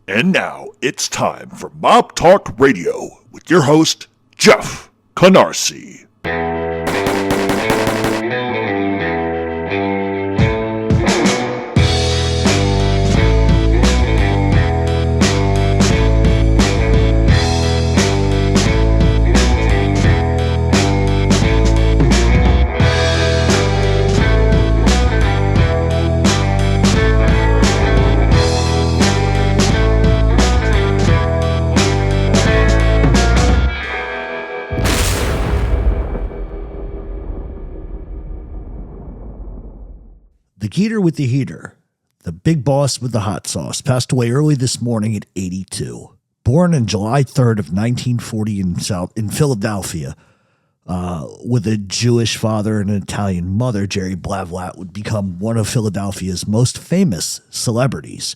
And now it's time for Mob Talk Radio with your host, Jeff Canarsie. The Geeter with the heater, the big boss with the hot sauce, passed away early this morning at 82. Born on July 3rd of 1940 in Philadelphia, with a Jewish father and an Italian mother, Jerry Blavat would become one of Philadelphia's most famous celebrities.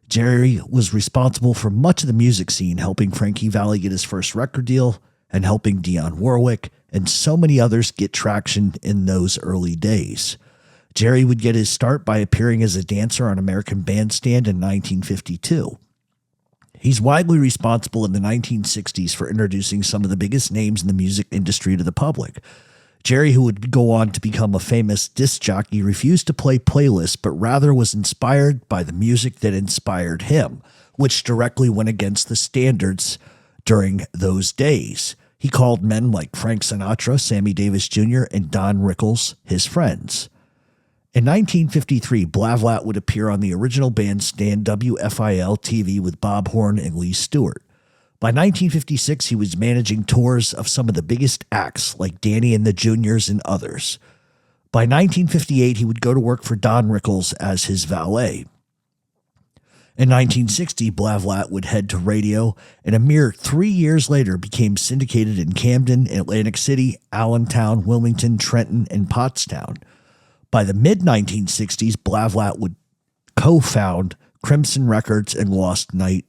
Jerry was responsible for much of the music scene, helping Frankie Valli get his first record deal and helping Dionne Warwick and so many others get traction in those early days. Jerry would get his start by appearing as a dancer on American Bandstand in 1952. He's widely responsible in the 1960s for introducing some of the biggest names in the music industry to the public. Jerry, who would go on to become a famous disc jockey, refused to play playlists, but rather was inspired by the music that inspired him, which directly went against the standards during those days. He called men like Frank Sinatra, Sammy Davis Jr., and Don Rickles his friends. In 1953, Blavat would appear on the original bandstand WFIL TV with Bob Horn and Lee Stewart. By 1956, he was managing tours of some of the biggest acts like Danny and the Juniors and others. By 1958, he would go to work for Don Rickles as his valet. In 1960, Blavat would head to radio, and a mere 3 years later became syndicated in Camden, Atlantic City, Allentown, Wilmington, Trenton, and Pottstown. By the mid-1960s, Blavat would co-found Crimson Records and Lost Nite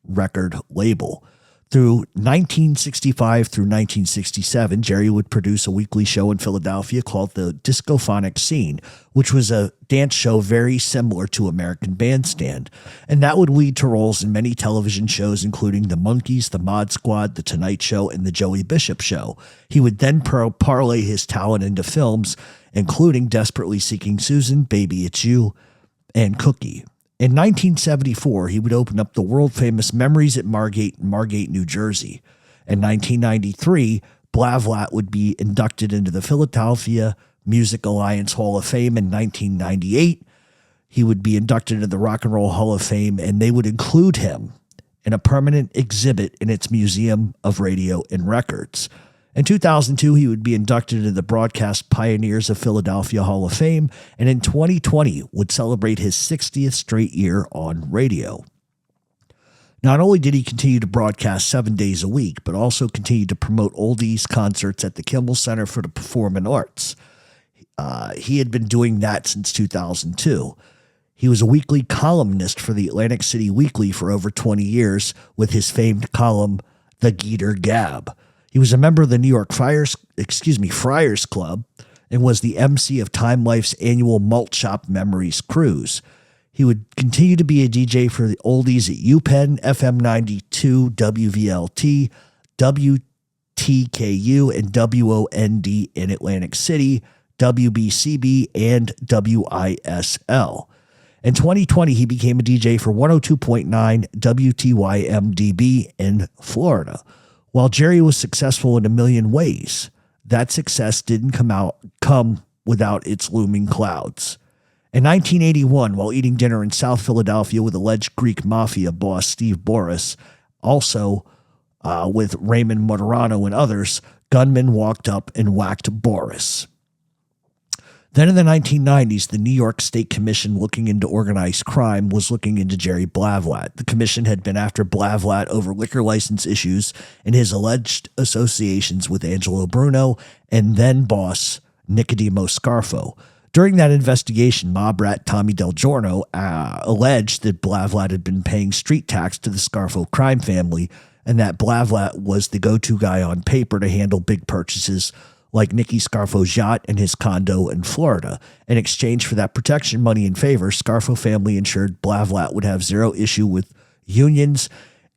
record label. Through 1965 through 1967, Jerry would produce a weekly show in Philadelphia called the Discophonic Scene, which was a dance show very similar to American Bandstand, and that would lead to roles in many television shows, including the Monkees, the Mod Squad, the Tonight Show, and the Joey Bishop Show. He would then parlay his talent into films, including Desperately Seeking Susan, Baby It's You, and Cookie. In 1974, he would open up the world-famous Memories at Margate in Margate, New Jersey. In 1993, Blavat would be inducted into the Philadelphia Music Alliance Hall of Fame. In 1998, he would be inducted into the Rock and Roll Hall of Fame, and they would include him in a permanent exhibit in its Museum of Radio and Records. In 2002, he would be inducted into the Broadcast Pioneers of Philadelphia Hall of Fame, and in 2020 would celebrate his 60th straight year on radio. Not only did he continue to broadcast 7 days a week, but also continued to promote oldies concerts at the Kimmel Center for the Performing Arts. He had been doing that since 2002. He was a weekly columnist for the Atlantic City Weekly for over 20 years with his famed column, The Geeter Gab. He was a member of the New York Friars Club and was the MC of Time Life's annual Malt Shop Memories cruise. He would continue to be a DJ for the oldies at UPenn, FM 92, WVLT, WTKU, and WOND in Atlantic City, WBCB, and WISL. In 2020, he became a DJ for 102.9 WTYMDB in Florida. While Jerry was successful in a million ways, that success didn't come without its looming clouds. In 1981, while eating dinner in South Philadelphia with alleged Greek mafia boss Steve Boris, also with Raymond Moderano and others, gunmen walked up and whacked Boris. Then in the 1990s, the New York State Commission looking into organized crime was looking into Jerry Blavat. The commission had been after Blavat over liquor license issues and his alleged associations with Angelo Bruno and then boss Nicodemo Scarfo. During that investigation, mob rat Tommy Del Giorno alleged that Blavat had been paying street tax to the Scarfo crime family and that Blavat was the go-to guy on paper to handle big purchases like Nicky Scarfo's yacht and his condo in Florida. In exchange for that protection money and favor, Scarfo family ensured Blavat would have zero issue with unions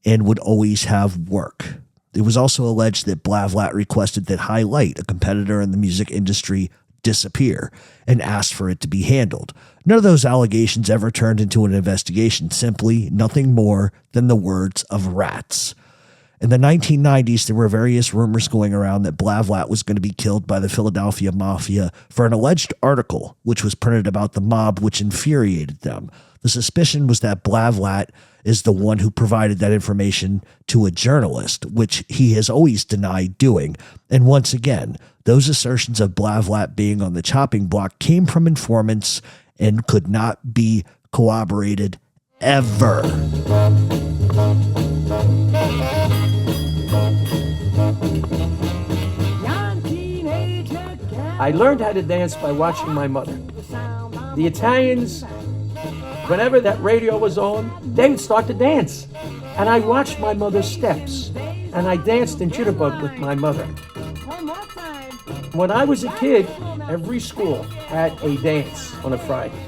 and would always have work. It was also alleged that Blavat requested that Highlight, a competitor in the music industry, disappear and asked for it to be handled. None of those allegations ever turned into an investigation, simply nothing more than the words of rats. In the 1990s, there were various rumors going around that Blavat was going to be killed by the Philadelphia Mafia for an alleged article which was printed about the mob, which infuriated them. The suspicion was that Blavat is the one who provided that information to a journalist, which he has always denied doing. And once again, those assertions of Blavat being on the chopping block came from informants and could not be corroborated ever. I learned how to dance by watching my mother. The Italians, whenever that radio was on, they would start to dance. And I watched my mother's steps, and I danced in jitterbug with my mother. When I was a kid, every school had a dance on a Friday.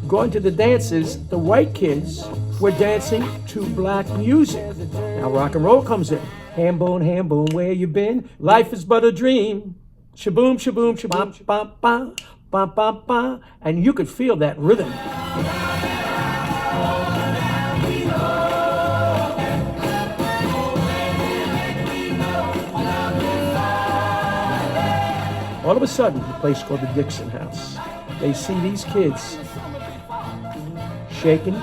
Going to the dances, the white kids were dancing to black music. Now rock and roll comes in. Ham boom, where you been? Life is but a dream. Shaboom, shaboom, shaboom, bam, bam, bam, bam, bam. And you could feel that rhythm. All of a sudden, a place called the Dixon House, they see these kids shaking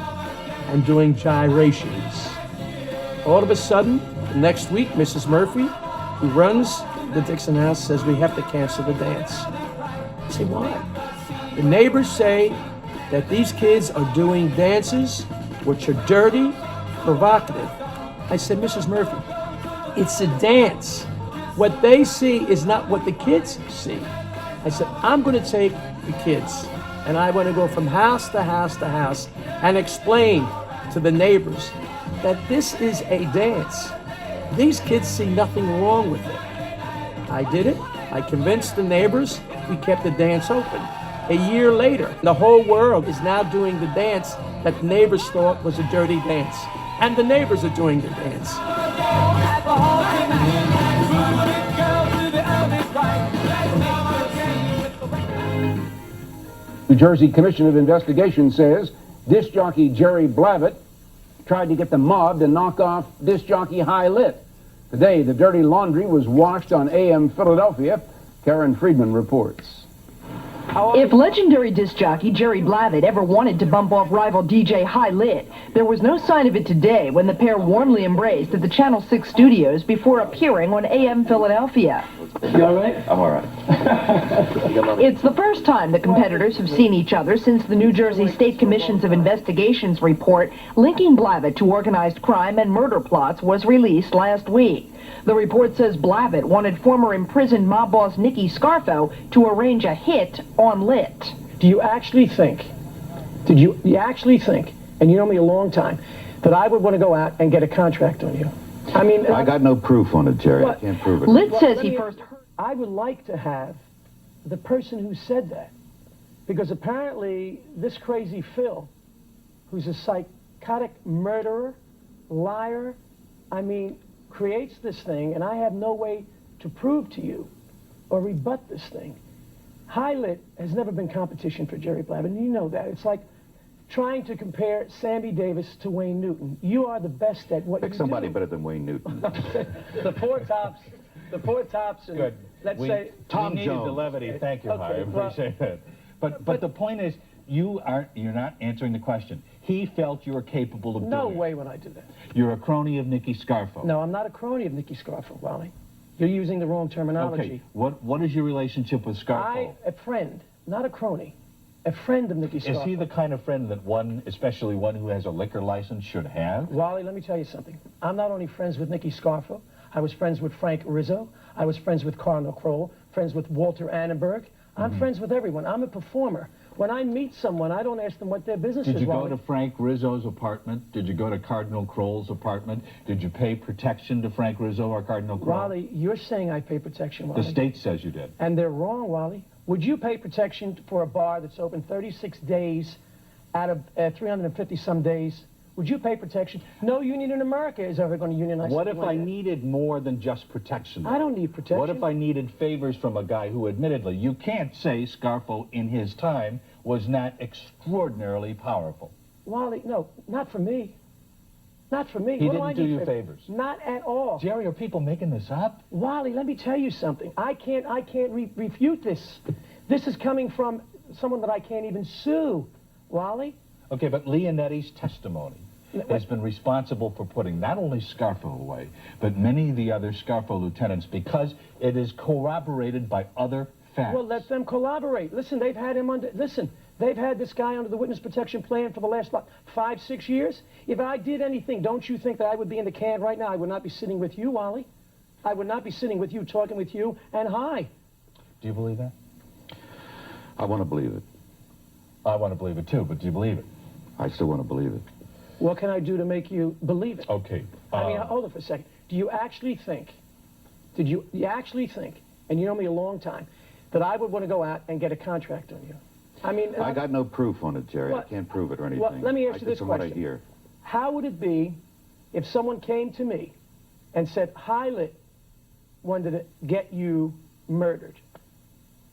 and doing gyrations. All of a sudden, the next week, Mrs. Murphy, who runs the Dixon House, says we have to cancel the dance. I say, why? The neighbors say that these kids are doing dances which are dirty, provocative. I said, Mrs. Murphy, it's a dance. What they see is not what the kids see. I said, I'm going to take the kids and I want to go from house to house to house and explain to the neighbors that this is a dance. These kids see nothing wrong with it. I did it. I convinced the neighbors. We kept the dance open. A year later, the whole world is now doing the dance that the neighbors thought was a dirty dance. And the neighbors are doing the dance. New Jersey Commission of Investigation says disc jockey Jerry Blavat tried to get the mob to knock off disc jockey High Lit. Today, the dirty laundry was washed on AM Philadelphia. Karen Friedman reports. If legendary disc jockey Jerry Blavat ever wanted to bump off rival DJ High Lit, there was no sign of it today when the pair warmly embraced at the Channel 6 studios before appearing on AM Philadelphia. You all right? I'm all right. It's the first time the competitors have seen each other since the New Jersey State Commissions of Investigations report linking Blavat to organized crime and murder plots was released last week. The report says Blavat wanted former imprisoned mob boss Nicky Scarfo to arrange a hit on Lit. Do you actually think, and you know me a long time, that I would want to go out and get a contract on you? I mean, I got no proof on it, Jerry. I can't prove it. Lit says he first heard. I would like to have the person who said that, because apparently this crazy Phil, who's a psychotic murderer, liar, creates this thing, and I have no way to prove to you or rebut this thing. High Lit has never been competition for Jerry Blavat, and you know that. It's like trying to compare Sammy Davis to Wayne Newton. You are the best at what you do. Pick somebody better than Wayne Newton. The four tops, and Good. Let's say Tom needed Jones. the levity. Thank you, Okay, Harry. I appreciate that. But the point is, you're not answering the question. He felt you were capable of doing it. no way would I do that. You're a crony of Nicky Scarfo. No, I'm not a crony of Nicky Scarfo, Wally. You're using the wrong terminology. Okay. What is your relationship with Scarfo? A friend, not a crony. A friend of Nicky Scarfo. Is he the kind of friend that one, especially one who has a liquor license, should have? Wally, let me tell you something. I'm not only friends with Nicky Scarfo. I was friends with Frank Rizzo. I was friends with Cardinal Kroll. Friends with Walter Annenberg. I'm friends with everyone. I'm a performer. When I meet someone, I don't ask them what their business is. Did you go Wally. to Frank Rizzo's apartment? Did you go to Cardinal Kroll's apartment? Did you pay protection to Frank Rizzo or Cardinal Kroll? Wally, you're saying I pay protection, Wally. The state says you did. And they're wrong, Wally. Would you pay protection for a bar that's open 36 days out of 350 some days? Would you pay protection? No union in America is ever going to unionize. What if something like I that. needed more than just protection? I don't need protection. What if I needed favors from a guy who, admittedly, you can't say Scarfo in his time was not extraordinarily powerful? Wally, no, not for me. Not for me. He What didn't do you favors? Not at all. Jerry, are people making this up? Wally, let me tell you something. I can't refute this. This is coming from someone that I can't even sue. Wally? Okay, but Leonetti's testimony has been responsible for putting not only Scarfo away, but many of the other Scarfo lieutenants, because it is corroborated by other facts. Well, let them collaborate. Listen, they've had him under... Listen, they've had this guy under the witness protection plan for the last, 5, 6 years. If I did anything, don't you think that I would be in the can right now? I would not be sitting with you, Wally. I would not be sitting with you, talking with you, and hi. Do you believe that? I want to believe it. I want to believe it too, but do you believe it? I still want to believe it. What can I do to make you believe it? Okay. I mean, hold on for a second. Do you actually think, you actually think, and you know me a long time, that I would want to go out and get a contract on you? I mean... I got no proof on it, Jerry. What? I can't prove it or anything. Well, let me ask you this From what I question. hear. How would it be if someone came to me and said, Highlit wanted to get you murdered?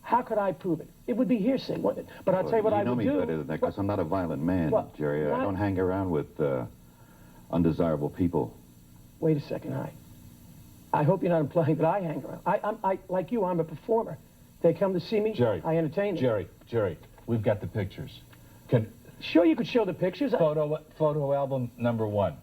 How could I prove it? It would be hearsay, wouldn't it? But I'll tell you what I would do. You know me better than that, because I'm not a violent man, Well, Jerry. I what? don't hang around with undesirable people. Wait a second, I hope you're not implying that I hang around. I like you, I'm a performer. They come to see me, Jerry, I entertain them. Jerry, we've got the pictures. Sure, you could show the pictures. Photo album number 1.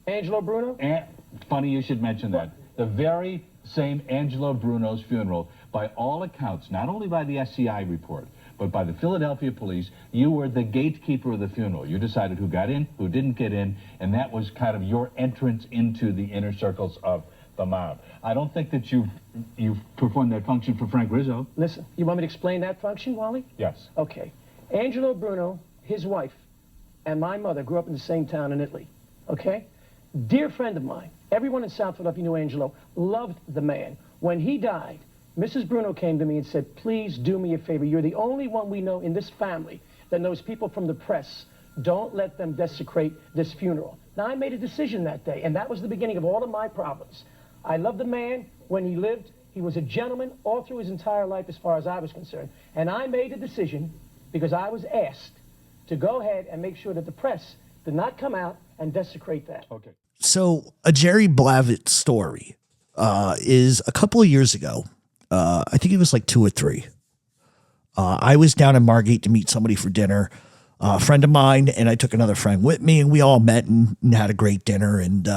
Angelo Bruno? And funny you should mention that. The very same Angelo Bruno's funeral, by all accounts, not only by the SCI report, but by the Philadelphia police, you were the gatekeeper of the funeral. You decided who got in, who didn't get in, and that was kind of your entrance into the inner circles of the mob. I don't think that you've performed that function for Frank Rizzo. Listen, you want me to explain that function, Wally? Yes. Okay. Angelo Bruno, his wife, and my mother grew up in the same town in Italy, okay? Dear friend of mine, everyone in South Philadelphia knew Angelo, loved the man. When he died, Mrs. Bruno came to me and said, please do me a favor. You're the only one we know in this family that knows people from the press. Don't let them desecrate this funeral. Now, I made a decision that day, and that was the beginning of all of my problems. I loved the man when he lived. He was a gentleman all through his entire life as far as I was concerned. And I made a decision, because I was asked, to go ahead and make sure that the press did not come out and desecrate that. Okay. So a Jerry Blavat story is a couple of years ago. I think it was like 2 or 3. I was down in Margate to meet somebody for dinner, a friend of mine, and I took another friend with me, and we all met and had a great dinner. And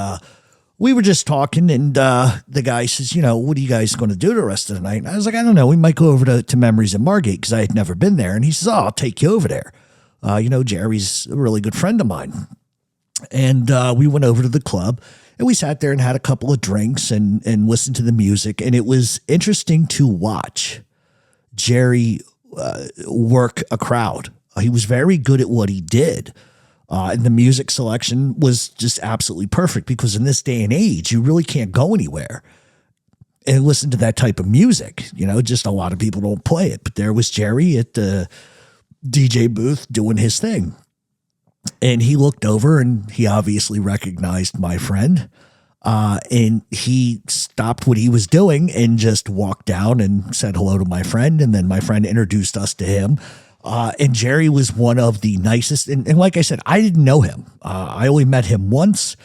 we were just talking, and the guy says, you know, what are you guys going to do the rest of the night? And I was like, I don't know. We might go over to Memories of Margate, because I had never been there. And he says, oh, I'll take you over there. You know, Jerry's a really good friend of mine. And we went over to the club, and we sat there and had a couple of drinks and listened to the music. And it was interesting to watch Jerry work a crowd. He was very good at what he did. And the music selection was just absolutely perfect, because in this day and age, you really can't go anywhere and listen to that type of music. You know, just a lot of people don't play it. But there was Jerry at the DJ booth doing his thing. And he looked over, and he obviously recognized my friend. And he stopped what he was doing and just walked down and said hello to my friend. And then my friend introduced us to him. And Jerry was one of the nicest. And like I said, I didn't know him. I only met him once.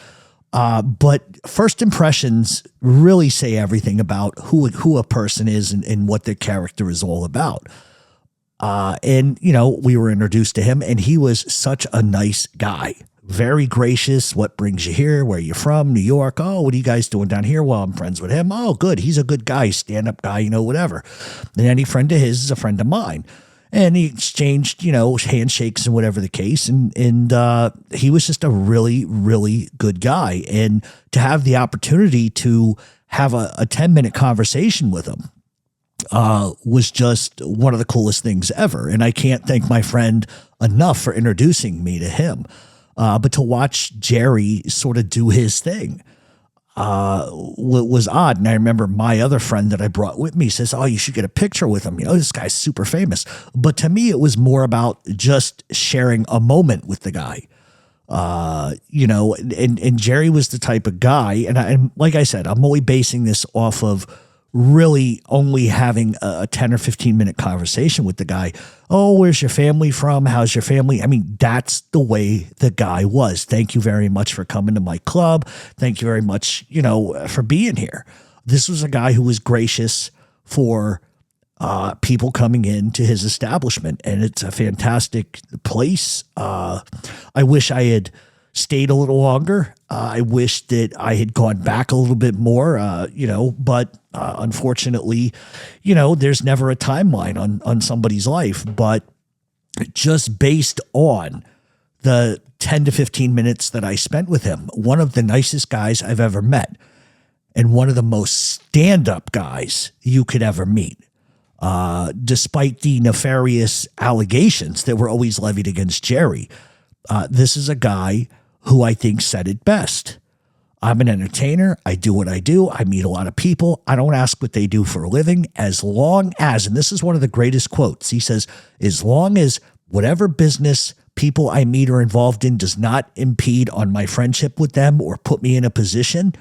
But first impressions really say everything about who a person is and what their character is all about. And, you know, we were introduced to him, and he was such a nice guy. Very gracious. What brings you here? Where are you from? New York. Oh, what are you guys doing down here? Well, I'm friends with him. Oh, good. He's a good guy, stand-up guy, you know, whatever. And any friend of his is a friend of mine. And he exchanged, you know, handshakes and whatever the case. And he was just a really, really good guy. And to have the opportunity to have a 10-minute conversation with him was just one of the coolest things ever. And I can't thank my friend enough for introducing me to him. But to watch Jerry sort of do his thing was odd. And I remember my other friend that I brought with me says, oh, you should get a picture with him. You know, this guy's super famous. But to me, it was more about just sharing a moment with the guy. And Jerry was the type of guy, and like I said, I'm only basing this off of really only having a 10 or 15 minute conversation with the guy. Oh, where's your family from? How's your family? I mean, that's the way the guy was. Thank you very much for coming to my club. Thank you very much, for being here. This was a guy who was gracious for people coming into his establishment, and it's a fantastic place. I wish I had stayed a little longer. I wish that I had gone back a little bit more, but unfortunately, there's never a timeline on somebody's life. But just based on the 10 to 15 minutes that I spent with him, one of the nicest guys I've ever met, and one of the most stand-up guys you could ever meet. Despite the nefarious allegations that were always levied against Jerry, this is a guy who I think said it best. I'm an entertainer. I do what I do. I meet a lot of people. I don't ask what they do for a living, as long as, and this is one of the greatest quotes, he says, as long as whatever business people I meet or involved in does not impede on my friendship with them or put me in a position,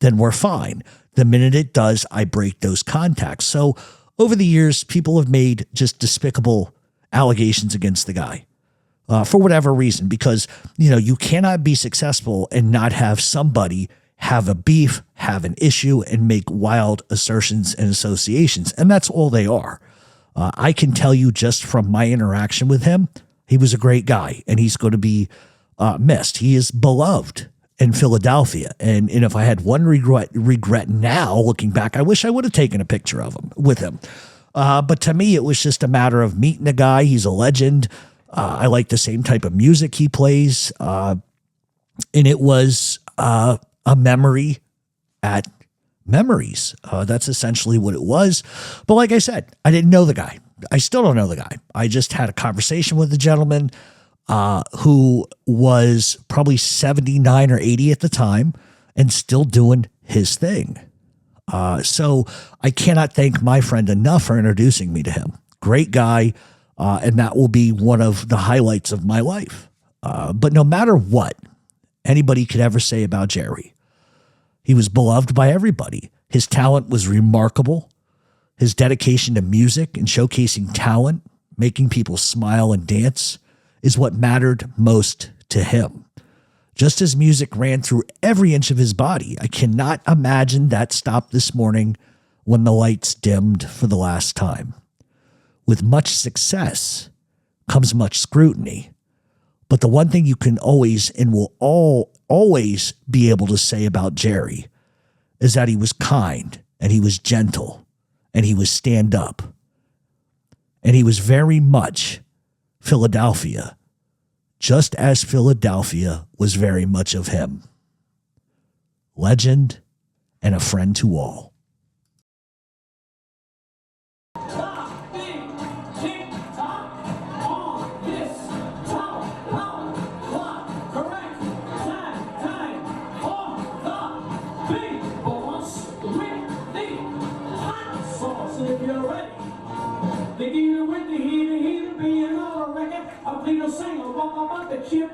then we're fine. The minute it does, I break those contacts. So over the years, people have made just despicable allegations against the guy for whatever reason, because, you cannot be successful and not have somebody have a beef, have an issue, and make wild assertions and associations. And that's all they are. I can tell you just from my interaction with him, he was a great guy, and he's going to be missed. He is beloved in Philadelphia. And if I had one regret now, looking back, I wish I would have taken a picture of him with him. But to me, it was just a matter of meeting a guy. He's a legend. I like the same type of music he plays. And it was a memory at Memories. That's essentially what it was. But like I said, I didn't know the guy. I still don't know the guy. I just had a conversation with the gentleman who was probably 79 or 80 at the time and still doing his thing. So I cannot thank my friend enough for introducing me to him. Great guy. And that will be one of the highlights of my life. But no matter what anybody could ever say about Jerry, he was beloved by everybody. His talent was remarkable. His dedication to music and showcasing talent, making people smile and dance, is what mattered most to him. Just as music ran through every inch of his body, I cannot imagine that stopped this morning when the lights dimmed for the last time. With much success comes much scrutiny. But the one thing you can always and will always be able to say about Jerry is that he was kind and he was gentle and he was stand up. And he was very much Philadelphia, just as Philadelphia was very much of him. Legend and a friend to all. Singer, walk up the chip.